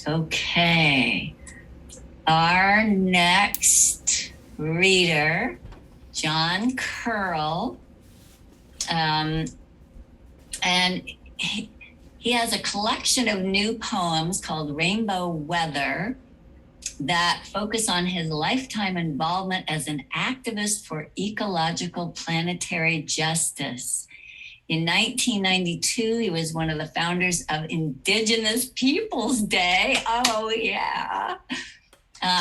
Okay. Our next reader, John Curl, and he has a collection of new poems called Rainbow Weather that focus on his lifetime involvement as an activist for ecological planetary justice. In 1992, he was one of the founders of Indigenous Peoples Day. Oh, yeah.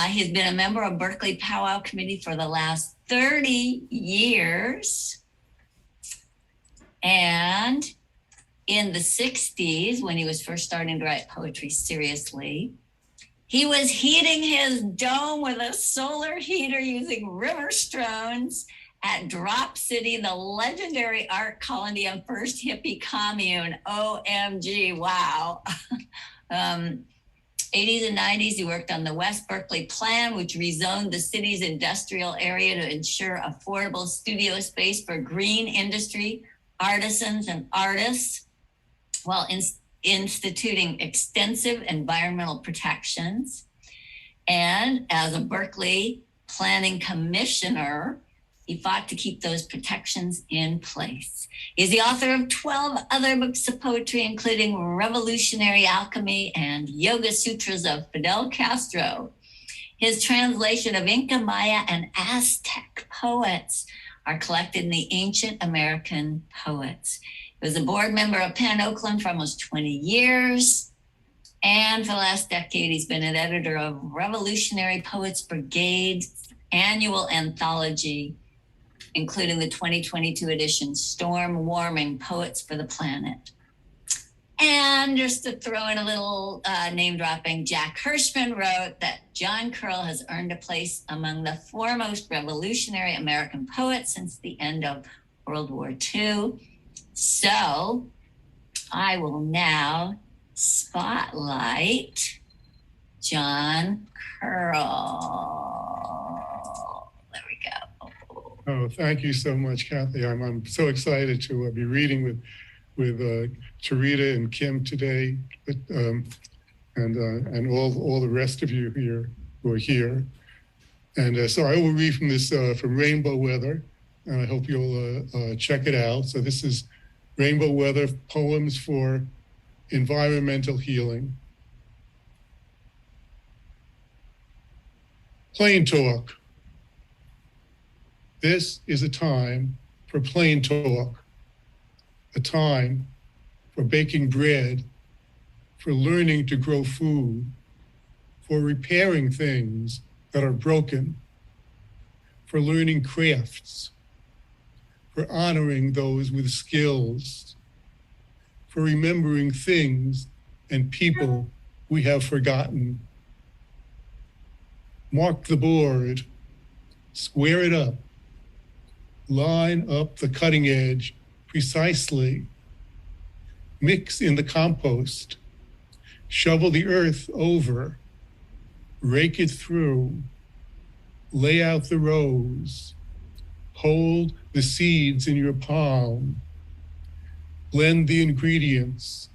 He's been a member of Berkeley Powwow Committee for the last 30 years. And in the 60s, when he was first starting to write poetry seriously, he was heating his dome with a solar heater using river stones at Drop City, the legendary art colony and first hippie commune. OMG, wow. 80s and 90s, he worked on the West Berkeley Plan, which rezoned the city's industrial area to ensure affordable studio space for green industry, artisans, and artists, while instituting extensive environmental protections. And as a Berkeley Planning Commissioner, he fought to keep those protections in place. He's the author of 12 other books of poetry, including Revolutionary Alchemy and Yoga Sutras of Fidel Castro. His translation of Inca, Maya, and Aztec poets are collected in the Ancient American Poets. He was a board member of Penn Oakland for almost 20 years. And for the last decade, he's been an editor of Revolutionary Poets Brigade's annual anthology, including the 2022 edition, Storm Warming Poets for the Planet. And just to throw in a little name dropping, Jack Hirschman wrote that John Curl has earned a place among the foremost revolutionary American poets since the end of World War II. So I will now spotlight John Curl. There we go. Oh, thank you so much, Kathy. I'm so excited to be reading with Charita and Kim today, and all the rest of you here who are here. And so I will read from this from Rainbow Weather, and I hope you'll check it out. So this is Rainbow Weather, Poems for Environmental Healing. Plain talk. This is a time for plain talk, a time for baking bread, for learning to grow food, for repairing things that are broken, for learning crafts, for honoring those with skills, for remembering things and people we have forgotten. Mark the board, square it up, line up the cutting edge precisely, mix in the compost, shovel the earth over, rake it through, lay out the rows, hold the seeds in your palm, blend the ingredients,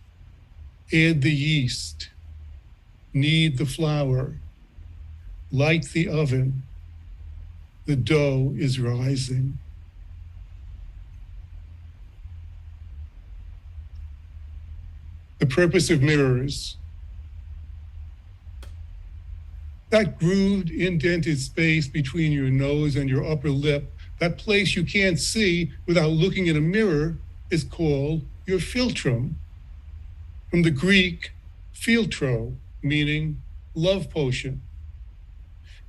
add the yeast, knead the flour, light the oven. The dough is rising. The purpose of mirrors. That grooved, indented space between your nose and your upper lip, that place you can't see without looking in a mirror, is called your philtrum. From the Greek, philtro, meaning love potion.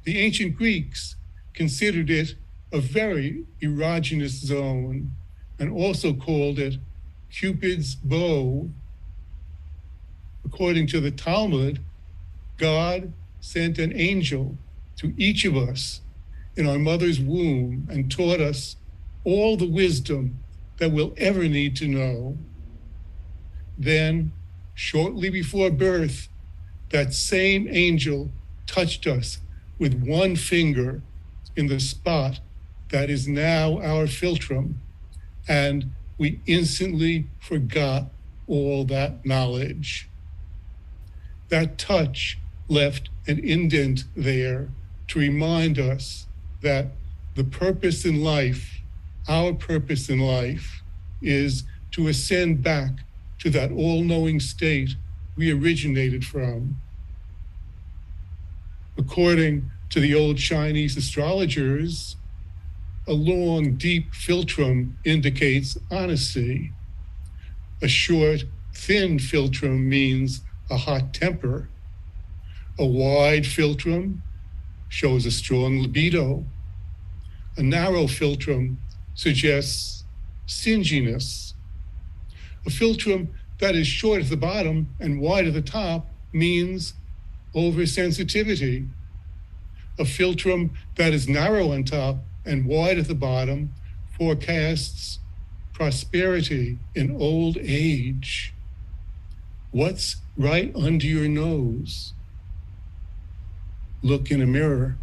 The ancient Greeks considered it a very erogenous zone and also called it Cupid's bow. According to the Talmud, God sent an angel to each of us in our mother's womb and taught us all the wisdom that we'll ever need to know. Then, shortly before birth, that same angel touched us with one finger in the spot that is now our philtrum, and we instantly forgot all that knowledge. That touch left an indent there to remind us that the purpose in life, our purpose in life, is to ascend back to that all-knowing state we originated from. According to the old Chinese astrologers, a long, deep philtrum indicates honesty. A short, thin philtrum means a hot temper. A wide philtrum shows a strong libido. A narrow philtrum suggests stinginess. A philtrum that is short at the bottom and wide at the top means oversensitivity. A philtrum that is narrow on top and wide at the bottom forecasts prosperity in old age. What's right under your nose? Look in a mirror.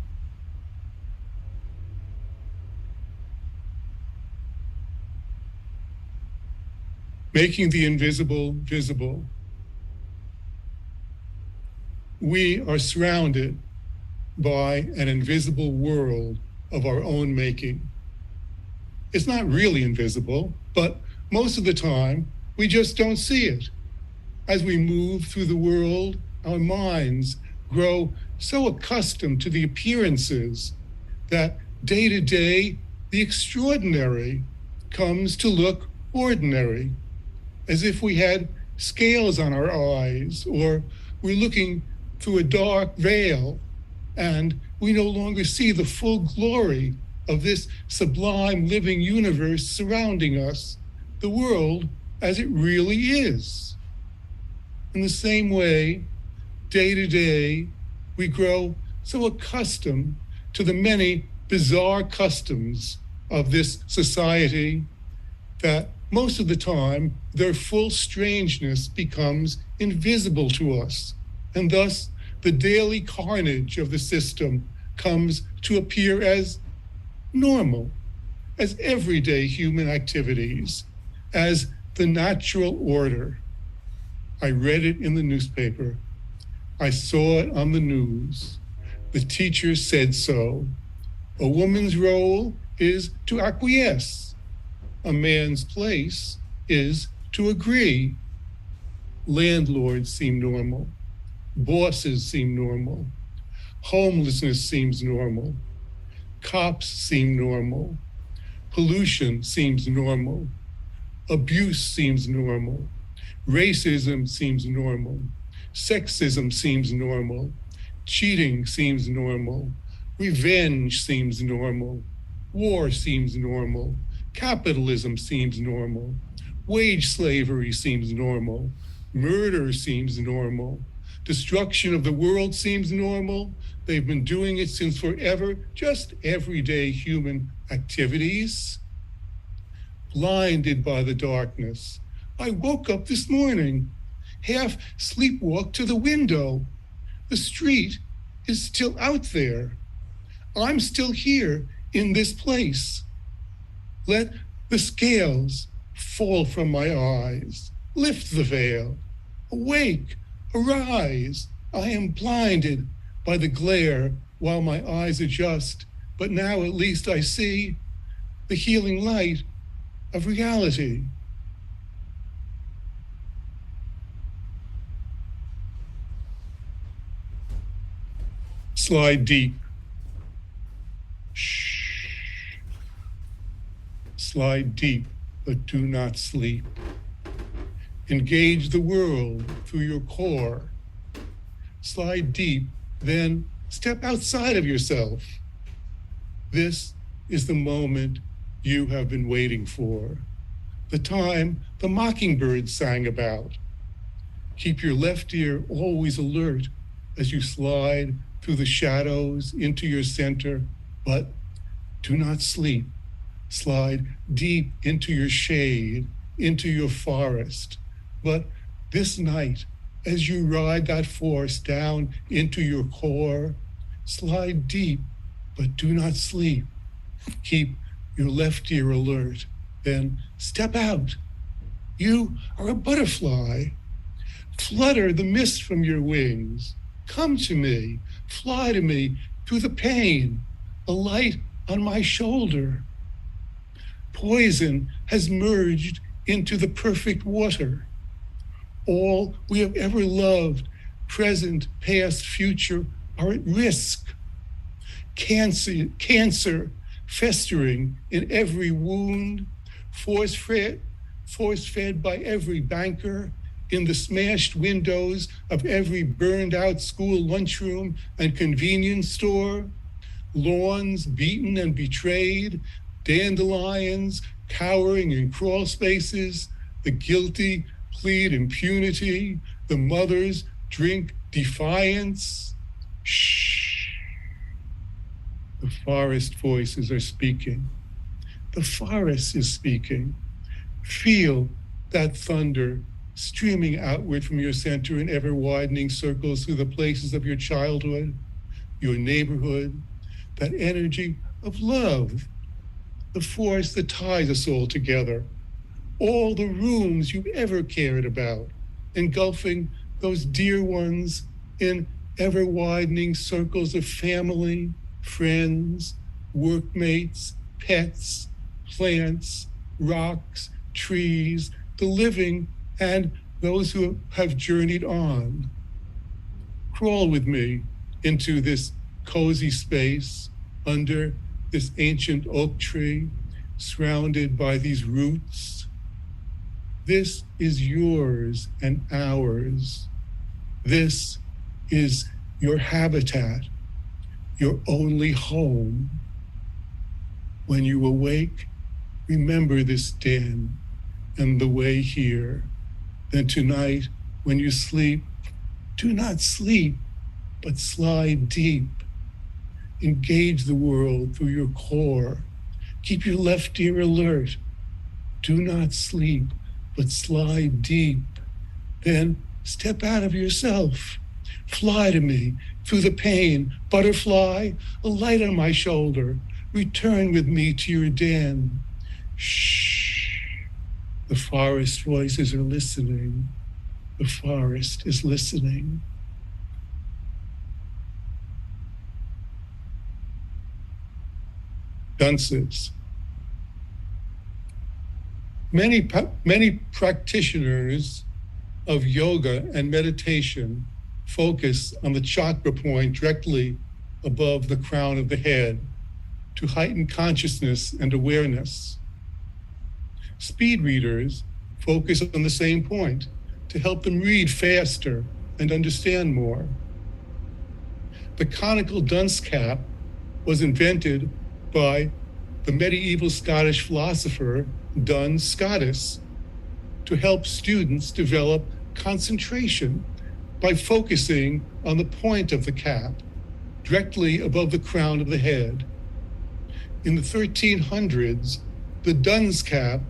Making the invisible visible. We are surrounded by an invisible world of our own making. It's not really invisible, but most of the time, we just don't see it. As we move through the world, our minds grow so accustomed to the appearances that day to day, the extraordinary comes to look ordinary, as if we had scales on our eyes, or we're looking through a dark veil, and we no longer see the full glory of this sublime living universe surrounding us, the world as it really is. In the same way, day to day, we grow so accustomed to the many bizarre customs of this society that most of the time their full strangeness becomes invisible to us, and thus the daily carnage of the system comes to appear as normal, as everyday human activities, as the natural order. I read it in the newspaper. I saw it on the news. The teacher said so. A woman's role is to acquiesce. A man's place is to agree. Landlords seem normal. Bosses seem normal. Homelessness seems normal. Cops seem normal. Pollution seems normal. Abuse seems normal. Racism seems normal. Sexism seems normal. Cheating seems normal. Revenge seems normal. War seems normal. Capitalism seems normal. Wage slavery seems normal. Murder seems normal. Destruction of the world seems normal. They've been doing it since forever, just everyday human activities. Blinded by the darkness, I woke up this morning, half sleepwalked to the window. The street is still out there. I'm still here in this place. Let the scales fall from my eyes. Lift the veil. Awake, arise. I am blinded by the glare while my eyes adjust, but now at least I see the healing light of reality. Slide deep. Shh. Slide deep, but do not sleep. Engage the world through your core. Slide deep, then step outside of yourself. This is the moment you have been waiting for, the time the mockingbird sang about. Keep your left ear always alert as you slide through the shadows into your center, but do not sleep. Slide deep into your shade, into your forest. But this night, as you ride that force down into your core, slide deep, but do not sleep. Keep your left ear alert, then step out. You are a butterfly. Flutter the mist from your wings. Come to me, fly to me through the pain, a light on my shoulder. Poison has merged into the perfect water. All we have ever loved, present, past, future, are at risk. Cancer festering in every wound, force-fed by every banker, in the smashed windows of every burned out school lunchroom and convenience store, lawns beaten and betrayed, dandelions cowering in crawl spaces, the guilty plead impunity, the mothers drink defiance. Shh. The forest voices are speaking. The forest is speaking. Feel that thunder streaming outward from your center in ever widening circles through the places of your childhood, your neighborhood, that energy of love, the force that ties us all together, all the rooms you ever cared about, engulfing those dear ones in ever widening circles of family, friends, workmates, pets, plants, rocks, trees, the living, and those who have journeyed on. Crawl with me into this cozy space under this ancient oak tree, surrounded by these roots. This is yours and ours. This is your habitat, your only home. When you awake, remember this den and the way here. Then tonight, when you sleep, do not sleep, but slide deep. Engage the world through your core. Keep your left ear alert. Do not sleep, but slide deep. Then step out of yourself. Fly to me through the pain. Butterfly, a light on my shoulder. Return with me to your den. Shh. The forest voices are listening. The forest is listening. Dunces. Many practitioners of yoga and meditation focus on the chakra point directly above the crown of the head to heighten consciousness and awareness. Speed readers focus on the same point to help them read faster and understand more. The conical dunce cap was invented by the medieval Scottish philosopher Duns Scotus to help students develop concentration by focusing on the point of the cap directly above the crown of the head. In the 1300s, the dunce cap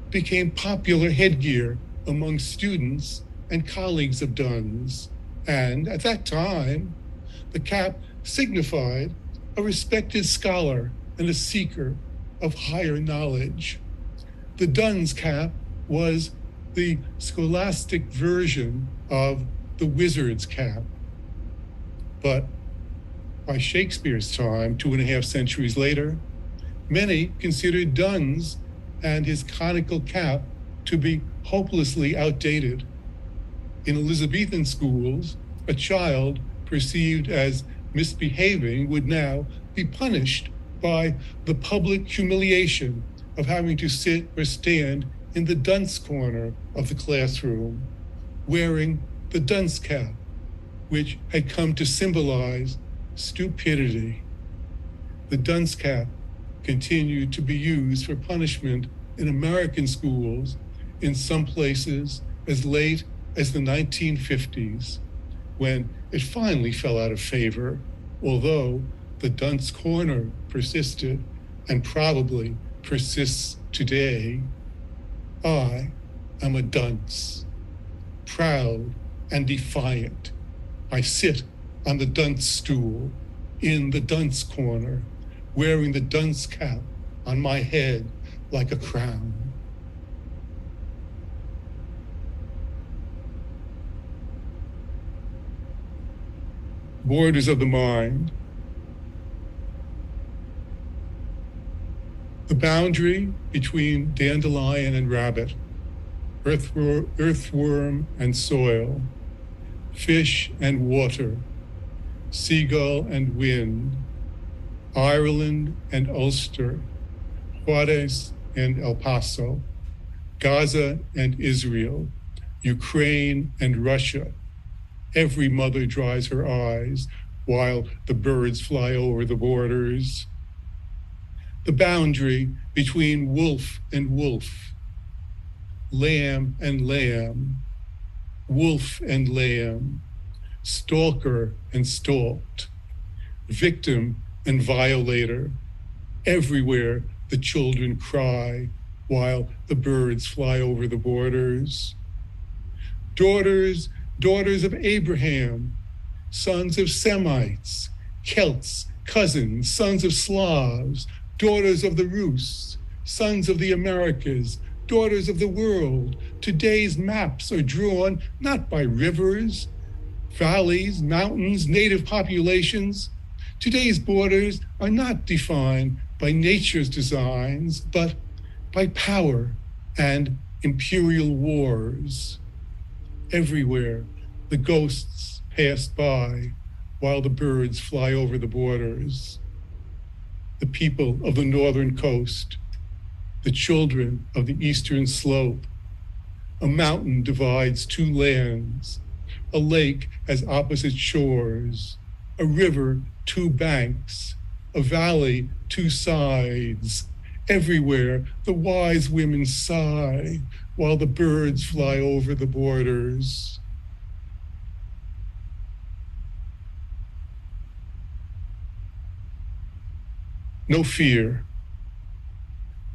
became popular headgear among students and colleagues of Duns. And at that time, the cap signified a respected scholar and a seeker of higher knowledge. The dunce cap was the scholastic version of the wizard's cap. But by Shakespeare's time, 2.5 centuries later, many considered Duns and his conical cap to be hopelessly outdated. In Elizabethan schools, a child perceived as misbehaving would now be punished by the public humiliation of having to sit or stand in the dunce corner of the classroom, wearing the dunce cap, which had come to symbolize stupidity. The dunce cap continued to be used for punishment in American schools in some places as late as the 1950s, when it finally fell out of favor, although the dunce corner persisted and probably persists today. I am a dunce, proud and defiant. I sit on the dunce stool in the dunce corner, wearing the dunce cap on my head like a crown. borders of the mind. The boundary between dandelion and rabbit, earthworm and soil, fish and water, seagull and wind, Ireland and Ulster, Juarez and El Paso, Gaza and Israel, Ukraine and Russia. Every mother dries her eyes while the birds fly over the borders. The boundary between wolf and wolf, lamb and lamb, wolf and lamb, stalker and stalked, victim and violator. Everywhere the children cry while the birds fly over the borders. Daughters of Abraham, sons of Semites, Celts, cousins, sons of Slavs, daughters of the Rus, sons of the Americas, daughters of the world. Today's maps are drawn not by rivers, valleys, mountains, native populations. Today's borders are not defined by nature's designs, but by power and imperial wars. Everywhere, the ghosts pass by while the birds fly over the borders. The people of the northern coast, the children of the eastern slope. A mountain divides two lands. A lake has opposite shores. A river, two banks. A valley, two sides. Everywhere, the wise women sigh while the birds fly over the borders. No fear.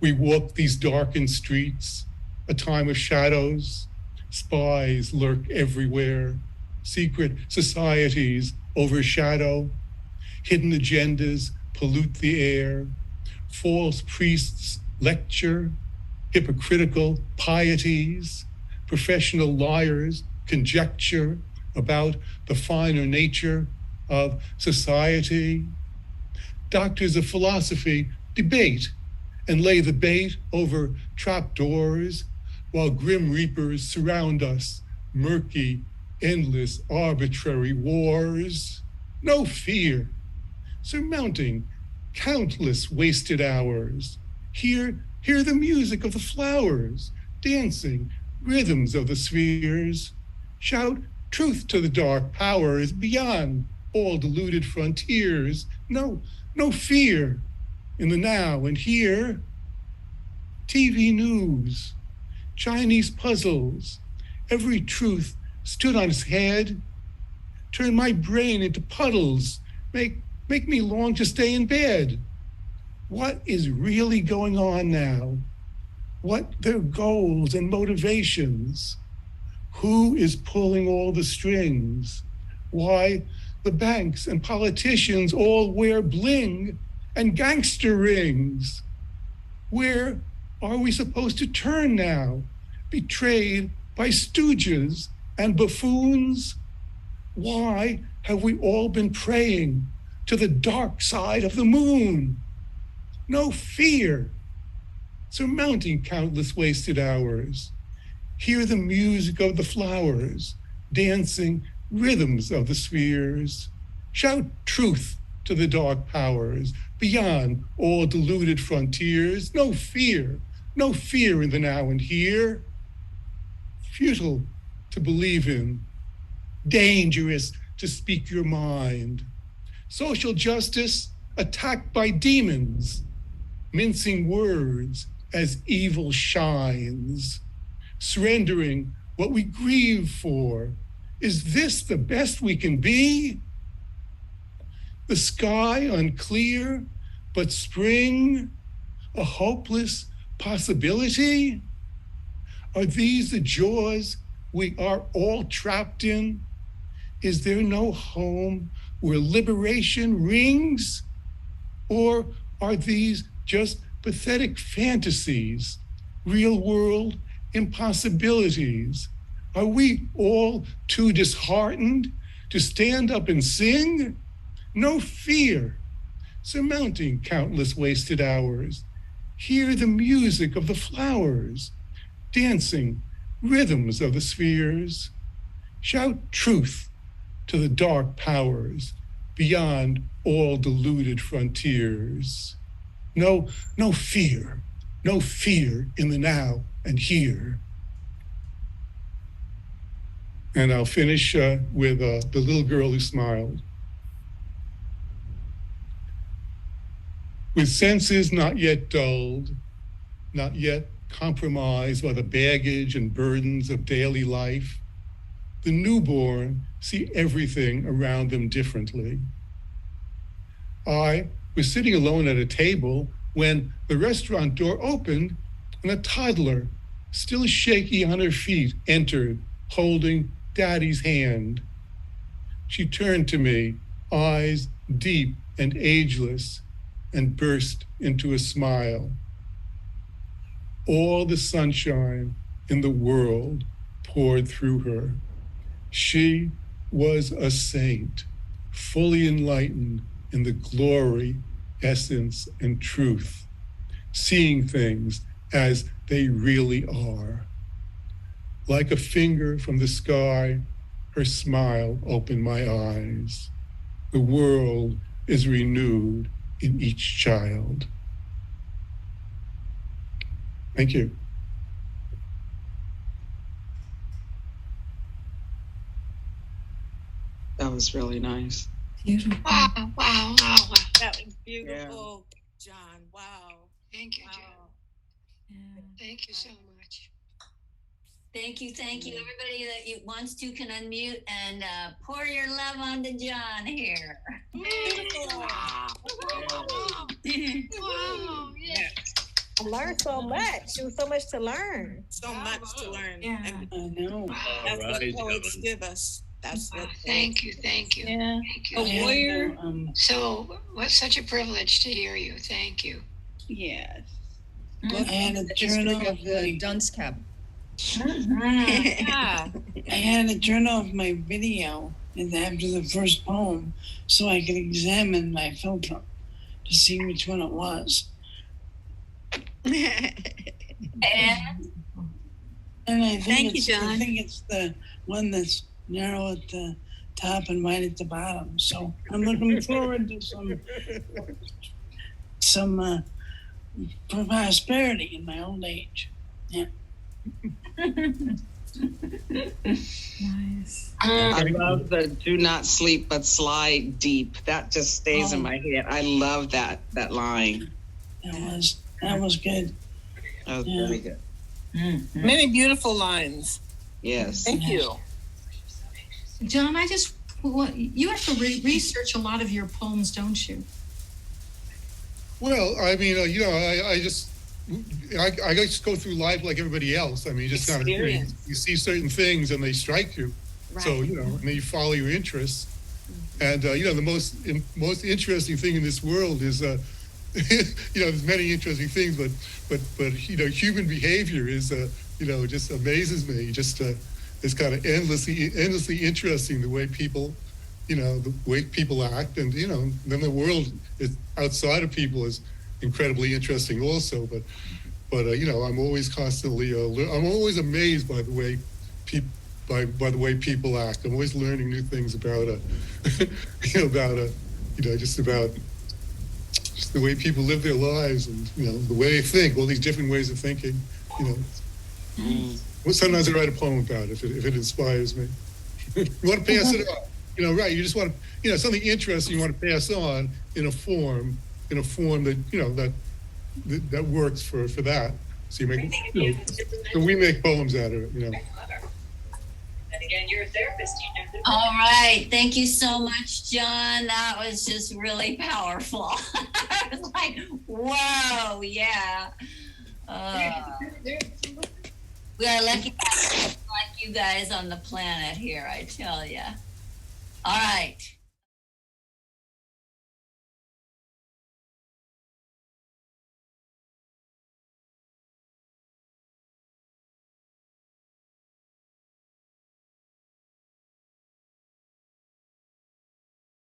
We walk these darkened streets, a time of shadows. Spies lurk everywhere. Secret societies overshadow. Hidden agendas pollute the air. False priests lecture. Hypocritical pieties. Professional liars conjecture about the finer nature of society. Doctors of philosophy debate and lay the bait over trapdoors, while grim reapers surround us, murky, endless, arbitrary wars. No fear, surmounting countless wasted hours. Hear the music of the flowers, dancing rhythms of the spheres. Shout truth to the dark powers beyond all deluded frontiers. No fear in the now and here. TV news, Chinese puzzles, every truth stood on its head. Turn my brain into puddles, make me long to stay in bed. What is really going on now? What their goals and motivations? Who is pulling all the strings? Why the banks and politicians all wear bling and gangster rings? Where are we supposed to turn now, betrayed by stooges and buffoons? Why have we all been praying to the dark side of the moon? No fear, surmounting countless wasted hours. Hear the music of the flowers, dancing rhythms of the spheres. Shout truth to the dark powers beyond all deluded frontiers. No fear in the now and here. Futile to believe in, dangerous to speak your mind. Social justice attacked by demons, mincing words as evil shines, surrendering what we grieve for. Is this the best we can be? The sky unclear, but spring, a hopeless possibility? Are these the jaws we are all trapped in? Is there no home where liberation rings? Or are these just pathetic fantasies, real world impossibilities? Are we all too disheartened to stand up and sing? No fear, surmounting countless wasted hours. Hear the music of the flowers, dancing rhythms of the spheres. Shout truth to the dark powers beyond all deluded frontiers. No fear, no fear in the now and here. And I'll finish with the little girl who smiled. With senses not yet dulled, not yet compromised by the baggage and burdens of daily life, the newborn see everything around them differently. I was sitting alone at a table when the restaurant door opened and a toddler, still shaky on her feet, entered, holding Daddy's hand. She turned to me, eyes deep and ageless, and burst into a smile. All the sunshine in the world poured through her. She was a saint, fully enlightened in the glory, essence, and truth, seeing things as they really are. Like a finger from the sky, her smile opened my eyes. The world is renewed in each child. Thank you. That was really nice. Beautiful. Wow, wow, wow, wow. That was beautiful, John. Wow. Thank you, Wow. Jen. Thank you so much. Thank you. Everybody that wants to can unmute and pour your love onto John here. Beautiful. Wow, yeah. I learned so much. There was so much to learn. So much to learn. Yeah. And I know. that's All right, what poets John. give us. That's what Thank you. Yeah. Thank you. I warrior. know, So, what's such a privilege to hear you. Thank you. Yes. Mhm. I had to turn off my Dunce Cap. Yeah. I had to turn off my video after the first poem so I could examine my filter to see which one it was. And And I think Thank you, it's, John. I think it's the one that's narrow at the top and wide at the bottom. So I'm looking forward to some prosperity in my old age. Yeah. Nice. I love the do not sleep but slide deep. That just stays in my head. I love that line. That was good. That was Yeah. really good. Many beautiful lines. Yes. Thank you. John, you have to research a lot of your poems, don't you? Well, I mean, I just go through life like everybody else. I mean, just kind of Experience. you see certain things and they strike you. So, and then you follow your interests. And, the most interesting thing in this world is, there's many interesting things, but human behavior is, just amazes me. Just, it's kind of endlessly interesting the way people, the way people act. And, then the world is outside of people is incredibly interesting also. But I'm always constantly, I'm always amazed by the way by the way people act. I'm always learning new things about just the way people live their lives and the way they think, all these different ways of thinking. Well, sometimes I write a poem about it if it inspires me. You want to pass it on, right? You just want to, something interesting you want to pass on in a form that that works for that. So you make, so we make poems out of it, And again, you're a therapist. You know. all right. Thank you so much, John. That was just really powerful. I was like, whoa, yeah. We are lucky to have like you guys on the planet here, I tell you. All right.